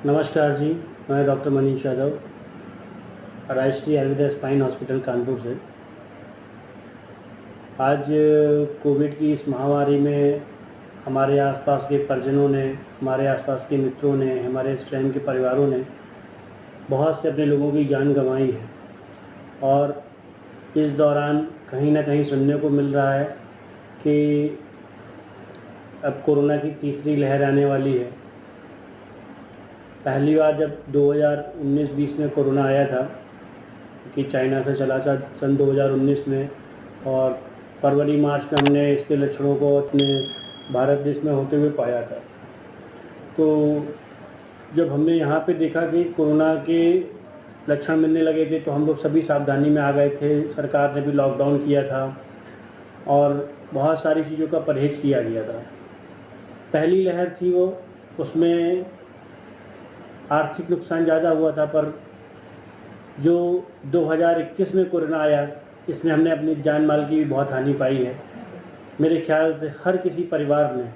नमस्कार जी, मैं डॉक्टर मनीष यादव, राष्ट्रीय आयुर्वेद स्पाइन हॉस्पिटल कानपुर से। आज कोविड की इस महामारी में हमारे आसपास के परिजनों ने, हमारे आसपास के मित्रों ने, हमारे स्वयं के परिवारों ने बहुत से अपने लोगों की जान गंवाई है और इस दौरान कहीं न कहीं सुनने को मिल रहा है कि अब कोरोना की तीसरी लहर आने वाली है। पहली बार जब 2019-20 में कोरोना आया था, कि चाइना से चला था सन 2019 में, और फरवरी-मार्च में हमने इसके लक्षणों को अपने भारत देश में होते हुए पाया था। तो जब हमने यहाँ पे देखा कि कोरोना के लक्षण मिलने लगे थे तो हम लोग सभी सावधानी में आ गए थे। सरकार ने भी लॉकडाउन किया था और बहुत सारी चीज़ों का परहेज़ किया गया था। पहली लहर थी वो, उसमें आर्थिक नुकसान ज़्यादा हुआ था, पर जो 2021 में कोरोना आया, इसमें हमने अपनी जान माल की भी बहुत हानि पाई है। मेरे ख्याल से हर किसी परिवार ने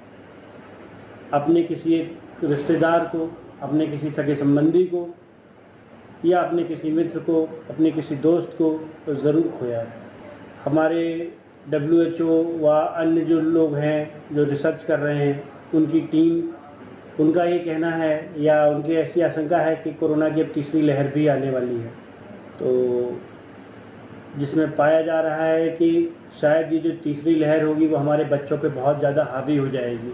अपने किसी एक रिश्तेदार को, अपने किसी सगे संबंधी को या अपने किसी मित्र को, अपने किसी दोस्त को तो ज़रूर खोया है। हमारे WHO व अन्य जो लोग हैं जो रिसर्च कर रहे हैं, उनकी टीम, उनका ये कहना है या उनकी ऐसी आशंका है कि कोरोना की अब तीसरी लहर भी आने वाली है। तो जिसमें पाया जा रहा है कि शायद ये जो तीसरी लहर होगी वो हमारे बच्चों पे बहुत ज़्यादा हावी हो जाएगी।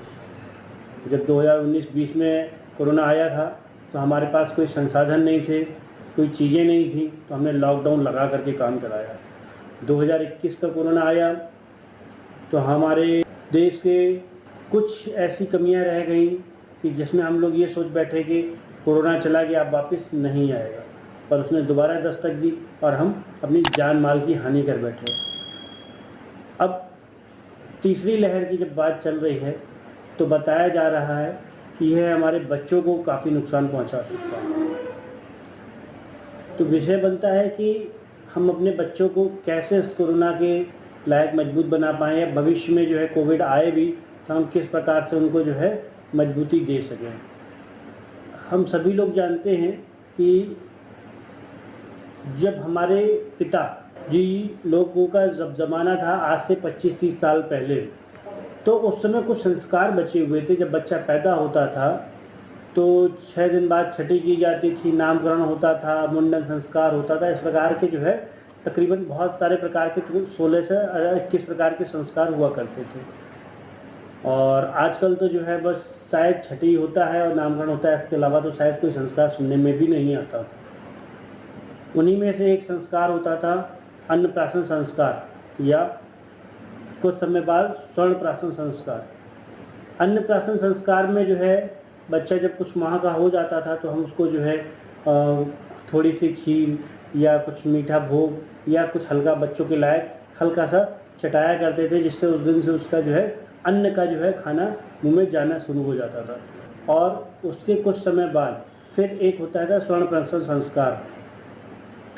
जब 2019-20 में कोरोना आया था तो हमारे पास कोई संसाधन नहीं थे, कोई चीज़ें नहीं थी, तो हमने लॉकडाउन लगा करके काम चलाया। 2021 का कोरोना आया तो हमारे देश के कुछ ऐसी कमियां रह गई कि जिसमें हम लोग ये सोच बैठे कि कोरोना चला गया, अब वापस नहीं आएगा, पर उसने दोबारा दस्तक दी और हम अपनी जान माल की हानि कर बैठे। अब तीसरी लहर की जब बात चल रही है तो बताया जा रहा है कि यह हमारे बच्चों को काफ़ी नुकसान पहुंचा सकता है। तो विषय बनता है कि हम अपने बच्चों को कैसे इस कोरोना के लायक मजबूत बना पाएँ, या भविष्य में जो है कोविड आए भी तो हम किस प्रकार से उनको जो है मजबूती दे सकें। हम सभी लोग जानते हैं कि जब हमारे पिता जी लोगों का जब ज़माना था, आज से 25-30 साल पहले, तो उस समय कुछ संस्कार बचे हुए थे। जब बच्चा पैदा होता था तो 6 दिन बाद छठी की जाती थी, नामकरण होता था, मुंडन संस्कार होता था। इस प्रकार के जो है तकरीबन बहुत सारे प्रकार के 16 से 21 प्रकार के संस्कार हुआ करते थे। और आजकल तो जो है बस शायद छठी होता है और नामकरण होता है, इसके अलावा तो शायद कोई संस्कार सुनने में भी नहीं आता। उन्हीं में से एक संस्कार होता था अन्नप्राशन संस्कार, या कुछ समय बाद स्वर्णप्राशन संस्कार। अन्नप्राशन संस्कार में जो है बच्चा जब कुछ माह का हो जाता था तो हम उसको जो है थोड़ी सी खीर या कुछ मीठा भोग या कुछ हल्का बच्चों के लायक हल्का सा चटाया करते थे, जिससे उस दिन से उसका जो है अन्न का जो है खाना मुंह में जाना शुरू हो जाता था। और उसके कुछ समय बाद फिर एक होता था स्वर्णप्राशन संस्कार।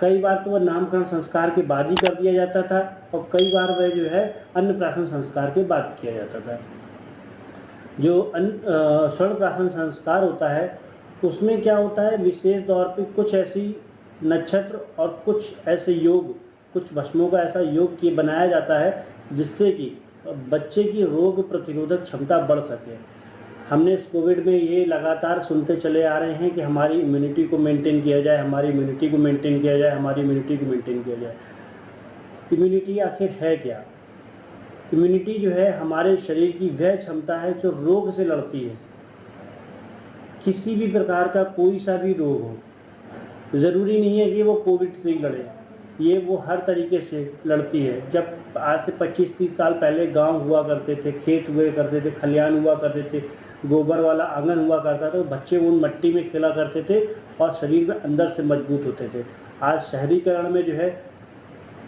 कई बार तो वह नामकरण संस्कार के बाद ही कर दिया जाता था और कई बार वह जो है अन्नप्राशन संस्कार के बाद किया जाता था। जो स्वर्णप्राशन संस्कार होता है उसमें क्या होता है, विशेष तौर पे कुछ ऐसी नक्षत्र और कुछ ऐसे योग, कुछ भस्मों का ऐसा योग किए बनाया जाता है जिससे कि बच्चे की रोग प्रतिरोधक क्षमता बढ़ सके। हमने इस कोविड में ये लगातार सुनते चले आ रहे हैं कि हमारी इम्यूनिटी को मेंटेन किया जाए, हमारी इम्यूनिटी को मेंटेन किया जाए, हमारी इम्यूनिटी को मेंटेन किया जाए। इम्यूनिटी आखिर है क्या? इम्यूनिटी जो है हमारे शरीर की वह क्षमता है जो रोग से लड़ती है। किसी भी प्रकार का कोई सा भी रोग हो, ज़रूरी नहीं है कि वो कोविड से ही लड़े, ये वो हर तरीके से लड़ती है। जब आज से 25-30 साल पहले गांव हुआ करते थे, खेत हुए करते थे, खलियान हुआ करते थे, गोबर वाला आंगन हुआ करता था, तो बच्चे उन मिट्टी में खेला करते थे और शरीर में अंदर से मजबूत होते थे। आज शहरीकरण में जो है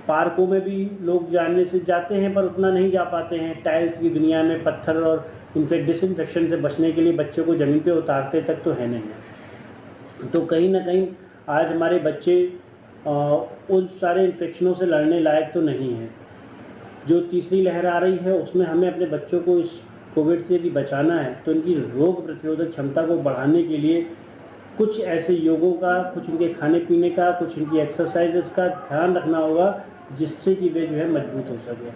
पार्कों में भी लोग जाने से जाते हैं पर उतना नहीं जा पाते हैं। टाइल्स की दुनिया में पत्थर और डिसइंफेक्शन से बचने के लिए बच्चों को ज़मीन पे उतारते तक तो है नहीं। तो कहीं ना कहीं आज हमारे बच्चे उन सारे इन्फेक्शनों से लड़ने लायक तो नहीं है। जो तीसरी लहर आ रही है उसमें हमें अपने बच्चों को इस कोविड से यदि बचाना है तो इनकी रोग प्रतिरोधक क्षमता को बढ़ाने के लिए कुछ ऐसे योगों का, कुछ उनके खाने पीने का, कुछ उनकी एक्सरसाइजेस का ध्यान रखना होगा जिससे कि वे जो है मजबूत हो सके।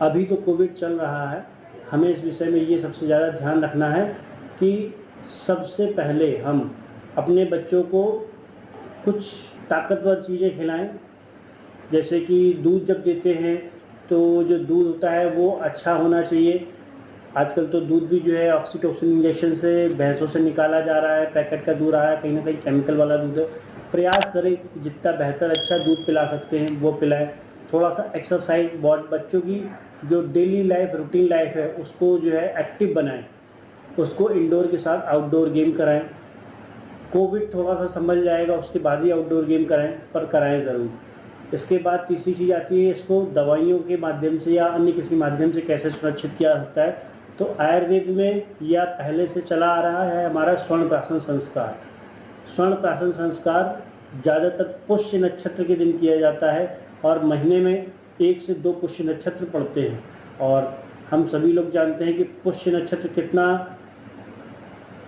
अभी तो कोविड चल रहा है, हमें इस विषय में ये सबसे ज़्यादा ध्यान रखना है कि सबसे पहले हम अपने बच्चों को कुछ ताकतवर चीज़ें खिलाएं। जैसे कि दूध जब देते हैं तो जो दूध होता है वो अच्छा होना चाहिए। आजकल तो दूध भी जो है ऑक्सीटोसिन इंजेक्शन से भैंसों से निकाला जा रहा है, पैकेट का दूध आया है, कहीं ना कहीं केमिकल वाला दूध है। प्रयास करें जितना बेहतर अच्छा दूध पिला सकते हैं वो पिलाएं। थोड़ा सा एक्सरसाइज, बच्चों की जो डेली लाइफ रूटीन लाइफ है उसको जो है एक्टिव बनाएं, उसको इंडोर के साथ आउटडोर गेम कराएं। कोविड थोड़ा सा संभल जाएगा उसके बाद ही आउटडोर गेम कराएं, पर कराएं ज़रूर। इसके बाद तीसरी चीज़ आती है, इसको दवाइयों के माध्यम से या अन्य किसी माध्यम से कैसे सुरक्षित किया सकता है। तो आयुर्वेद में या पहले से चला आ रहा है हमारा स्वर्ण प्राशन संस्कार। स्वर्ण प्राशन संस्कार ज़्यादातर पुष्य नक्षत्र के दिन किया जाता है और महीने में 1 से 2 पुष्य नक्षत्र पड़ते हैं। और हम सभी लोग जानते हैं कि पुष्य नक्षत्र कितना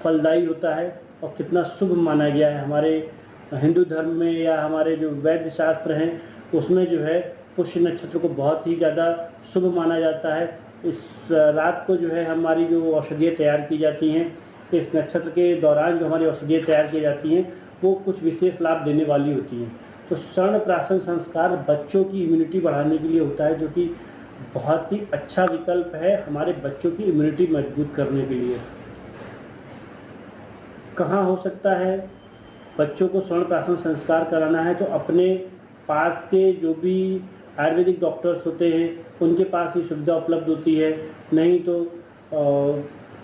फलदायी होता है और कितना शुभ माना गया है। हमारे हिंदू धर्म में या हमारे जो वैद्य शास्त्र हैं उसमें जो है पुष्य नक्षत्र को बहुत ही ज़्यादा शुभ माना जाता है। इस रात को जो है हमारी जो औषधियाँ तैयार की जाती हैं, इस नक्षत्र के दौरान जो हमारी औषधियाँ तैयार की जाती हैं वो कुछ विशेष लाभ देने वाली होती हैं। तो स्वर्ण प्राशन संस्कार बच्चों की इम्यूनिटी बढ़ाने के लिए होता है, जो कि बहुत ही अच्छा विकल्प है हमारे बच्चों की इम्यूनिटी मजबूत करने के लिए। कहाँ हो सकता है? बच्चों को स्वर्ण प्राशन संस्कार कराना है तो अपने पास के जो भी आयुर्वेदिक डॉक्टर्स होते हैं उनके पास ही सुविधा उपलब्ध होती है। नहीं तो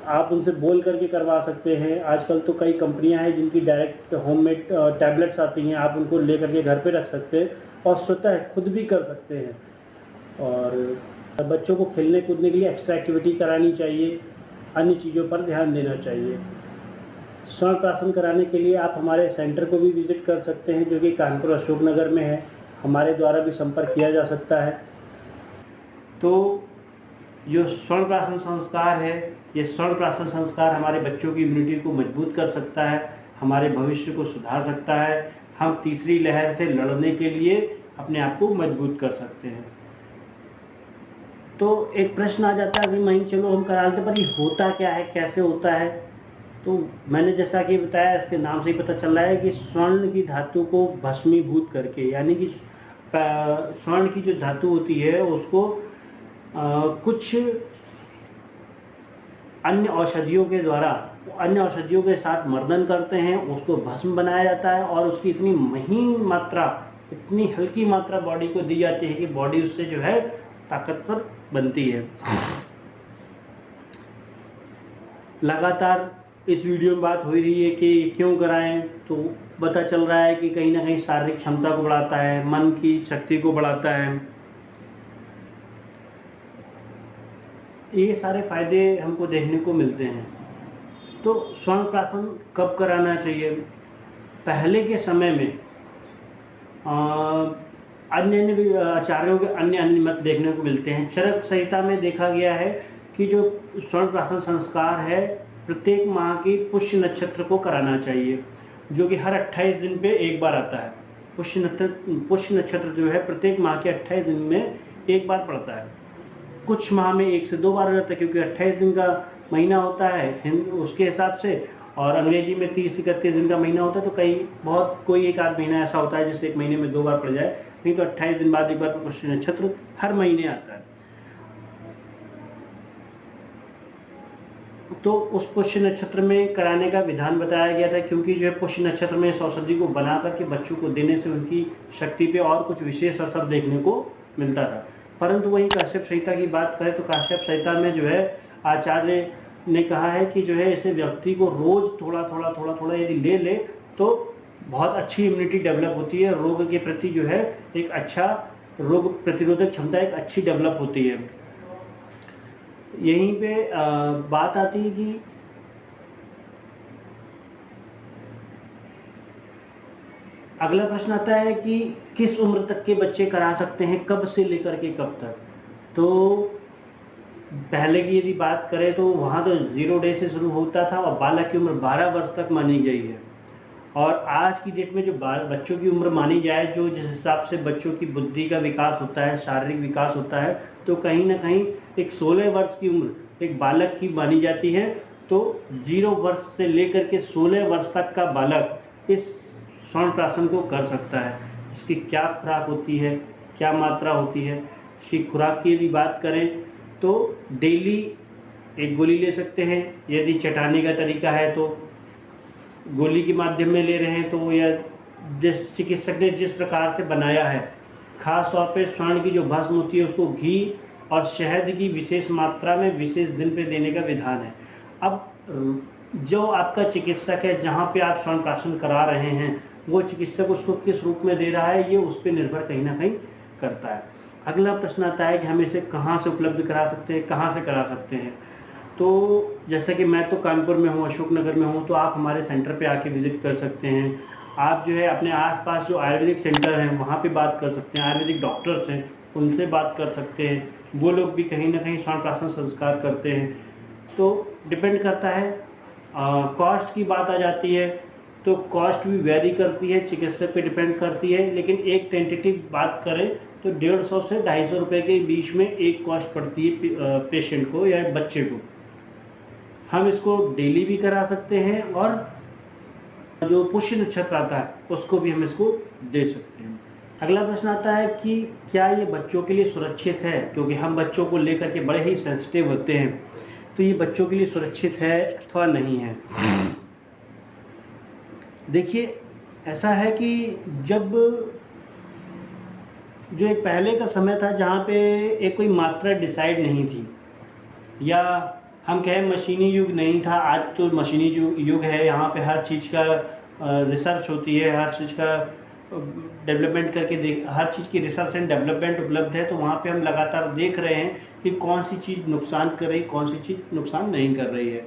आप उनसे बोल करके करवा सकते हैं। आजकल तो कई कंपनियां हैं जिनकी डायरेक्ट होममेड टैबलेट्स आती हैं, आप उनको ले करके घर पे रख सकते हैं और स्वतः खुद भी कर सकते हैं। और बच्चों को खेलने कूदने के लिए एक्स्ट्रा एक्टिविटी करानी चाहिए, अन्य चीज़ों पर ध्यान देना चाहिए। स्वर्ण प्राशन कराने के लिए आप हमारे सेंटर को भी विजिट कर सकते हैं जो कि कानपुर अशोक नगर में है। हमारे द्वारा भी संपर्क किया जा सकता है। तो जो स्वर्ण प्राशन संस्कार है, ये स्वर्ण प्राशन संस्कार हमारे बच्चों की इम्यूनिटी को मजबूत कर सकता है, हमारे भविष्य को सुधार सकता है। हम तीसरी लहर से लड़ने के लिए अपने आप को मजबूत कर सकते हैं। तो एक प्रश्न आ जाता है कि नहीं चलो हम करा लेते, पर ये होता क्या है, कैसे होता है? तो मैंने जैसा कि बताया, इसके नाम से ही पता चल रहा है कि स्वर्ण की धातु को भस्मीभूत करके, यानी कि स्वर्ण की जो धातु होती है उसको कुछ अन्य औषधियों के द्वारा, अन्य औषधियों के साथ मर्दन करते हैं, उसको भस्म बनाया जाता है और उसकी इतनी महीन मात्रा, इतनी हल्की मात्रा बॉडी को दी जाती है कि बॉडी उससे जो है ताकतवर बनती है। लगातार इस वीडियो में बात हो रही है कि क्यों कराएं, तो पता चल रहा है कि कहीं ना कहीं शारीरिक क्षमता को बढ़ाता है, मन की शक्ति को बढ़ाता है। ये सारे फायदे हमको देखने को मिलते हैं। तो स्वर्ण प्राशन कब कराना चाहिए? पहले के समय में अन्य आचार्यों के अन्य मत देखने को मिलते हैं। चरक संहिता में देखा गया है कि जो स्वर्ण प्राशन संस्कार है प्रत्येक माह की पुष्य नक्षत्र को कराना चाहिए, जो कि हर 28 दिन पे एक बार आता है। पुष्य नक्षत्र जो है प्रत्येक माह के 28 दिन में एक बार पड़ता है। कुछ माह में 1 से 2 बार हो जाता है, क्योंकि 28 दिन का महीना होता है उसके हिसाब से, और अंग्रेजी में 30-31 दिन का महीना होता है। तो कोई एक आध महीना ऐसा होता है जिससे एक महीने में 2 बार पड़ जाए, नहीं तो 28 दिन बाद एक बार पुष्य नक्षत्र हर महीने आता है। तो उस पुष्य नक्षत्र में कराने का विधान बताया गया था, क्योंकि जो है पुष्य नक्षत्र में इस औषधि को बना करके बच्चों को देने से उनकी शक्ति पे और कुछ विशेष असर देखने को मिलता था। परंतु वहीं काश्यप संहिता की बात करें तो काश्यप संहिता में जो है आचार्य ने कहा है कि जो है इसे व्यक्ति को रोज थोड़ा थोड़ा यदि ले तो बहुत अच्छी इम्यूनिटी डेवलप होती है, रोग के प्रति जो है एक अच्छा रोग प्रतिरोधक क्षमता एक अच्छी डेवलप होती है। यहीं पे बात आती है कि अगला प्रश्न आता है कि किस उम्र तक के बच्चे करा सकते हैं, कब से लेकर के कब तक? तो पहले की यदि बात करें तो वहाँ तो 0 डे से शुरू होता था और बालक की उम्र 12 वर्ष तक मानी गई है। और आज की डेट में जो बच्चों की उम्र मानी जाए, जो जिस हिसाब से बच्चों की बुद्धि का विकास होता है, शारीरिक विकास होता है, तो कहीं ना कहीं एक 16 वर्ष की उम्र एक बालक की मानी जाती है। तो 0 वर्ष से लेकर के 16 वर्ष तक का बालक इस स्वर्ण प्राशन को कर सकता है। इसकी क्या खुराक होती है, क्या मात्रा होती है? इसकी खुराक की यदि बात करें तो डेली 1 गोली ले सकते हैं। यदि चटाने का तरीका है तो गोली के माध्यम में ले रहे हैं तो, या जिस चिकित्सक ने जिस प्रकार से बनाया है, खास तौर पे स्वर्ण की जो भस्म होती है उसको घी और शहद की विशेष मात्रा में विशेष दिन पे देने का विधान है। अब जो आपका चिकित्सक है, जहाँ पे आप स्वर्ण प्राशन करा रहे हैं, वो चिकित्सक उसको किस रूप में दे रहा है, ये उस पर निर्भर कहीं ना कहीं करता है। अगला प्रश्न आता है कि हम इसे कहाँ से उपलब्ध करा सकते हैं, कहाँ से करा सकते हैं? तो जैसे कि मैं तो कानपुर में हूँ, अशोक नगर में हूँ, तो आप हमारे सेंटर पे आके विजिट कर सकते हैं। आप जो है अपने आसपास जो आयुर्वेदिक सेंटर हैं वहाँ पे बात कर सकते हैं, आयुर्वेदिक डॉक्टर्स हैं उनसे बात कर सकते हैं, वो लोग भी कहीं ना कहीं स्वर्ण प्राशन संस्कार करते हैं। तो डिपेंड करता है। कॉस्ट की बात आ जाती है तो कॉस्ट भी वेरी करती है, चिकित्सक पे डिपेंड करती है, लेकिन एक टेंटेटिव बात करें तो 150 से 250 रुपये के बीच में एक कॉस्ट पड़ती है पेशेंट को या बच्चे को। हम इसको डेली भी करा सकते हैं और जो पुष्य नक्षत्र आता है उसको भी हम इसको दे सकते हैं। अगला प्रश्न आता है कि क्या ये बच्चों के लिए सुरक्षित है? क्योंकि हम बच्चों को लेकर के बड़े ही सेंसिटिव होते हैं, तो ये बच्चों के लिए सुरक्षित है अथवा नहीं है? देखिए, ऐसा है कि जब जो एक पहले का समय था जहाँ पे एक कोई मात्रा डिसाइड नहीं थी, या हम कहें मशीनी युग नहीं था। आज तो मशीनी युग है, यहाँ पे हर चीज़ का रिसर्च होती है, हर चीज़ का डेवलपमेंट करके हर चीज़ की रिसर्च एंड डेवलपमेंट उपलब्ध है। तो वहाँ पे हम लगातार देख रहे हैं कि कौन सी चीज़ नुकसान कर रही, कौन सी चीज़ नुकसान नहीं कर रही है।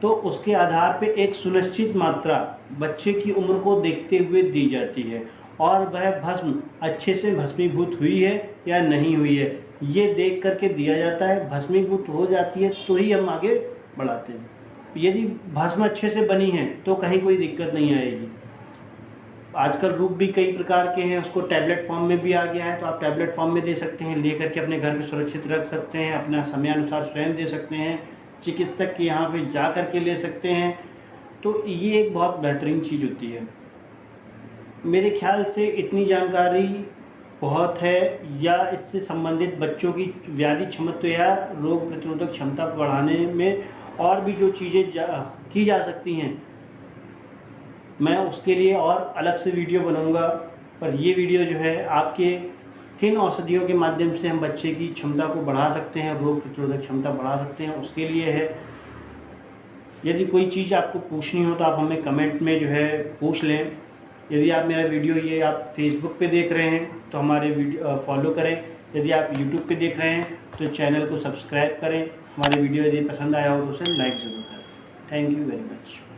तो उसके आधार पे एक सुनिश्चित मात्रा बच्चे की उम्र को देखते हुए दी जाती है, और वह भस्म अच्छे से भस्मीभूत हुई है या नहीं हुई है ये देख करके दिया जाता है। भस्मीभूत हो जाती है तो ही हम आगे बढ़ाते हैं। यदि भस्म अच्छे से बनी है तो कहीं कोई दिक्कत नहीं आएगी। आजकल रूप भी कई प्रकार के हैं, उसको टैबलेट फॉर्म में भी आ गया है, तो आप टैबलेट फॉर्म में दे सकते हैं, ले करके अपने घर में सुरक्षित रख सकते हैं, अपना समय अनुसार स्वयं दे सकते हैं, चिकित्सक के यहाँ पे जा करके ले सकते हैं। तो ये एक बहुत बेहतरीन चीज़ होती है। मेरे ख्याल से इतनी जानकारी बहुत है, या इससे संबंधित बच्चों की व्याधि क्षमता या रोग प्रतिरोधक क्षमता बढ़ाने में और भी जो चीज़ें की जा सकती हैं, मैं उसके लिए और अलग से वीडियो बनाऊंगा। पर ये वीडियो जो है आपके किन औषधियों के माध्यम से हम बच्चे की क्षमता को बढ़ा सकते हैं, रोग प्रतिरोधक क्षमता बढ़ा सकते हैं, उसके लिए है। यदि कोई चीज़ आपको पूछनी हो तो आप हमें कमेंट में जो है पूछ लें। यदि आप मेरा वीडियो ये आप फेसबुक पे देख रहे हैं तो हमारे वीडियो फॉलो करें। यदि आप यूट्यूब पे देख रहे हैं तो चैनल को सब्सक्राइब करें। हमारे वीडियो यदि पसंद आया हो तो उसे लाइक ज़रूर करें। Thank you very much.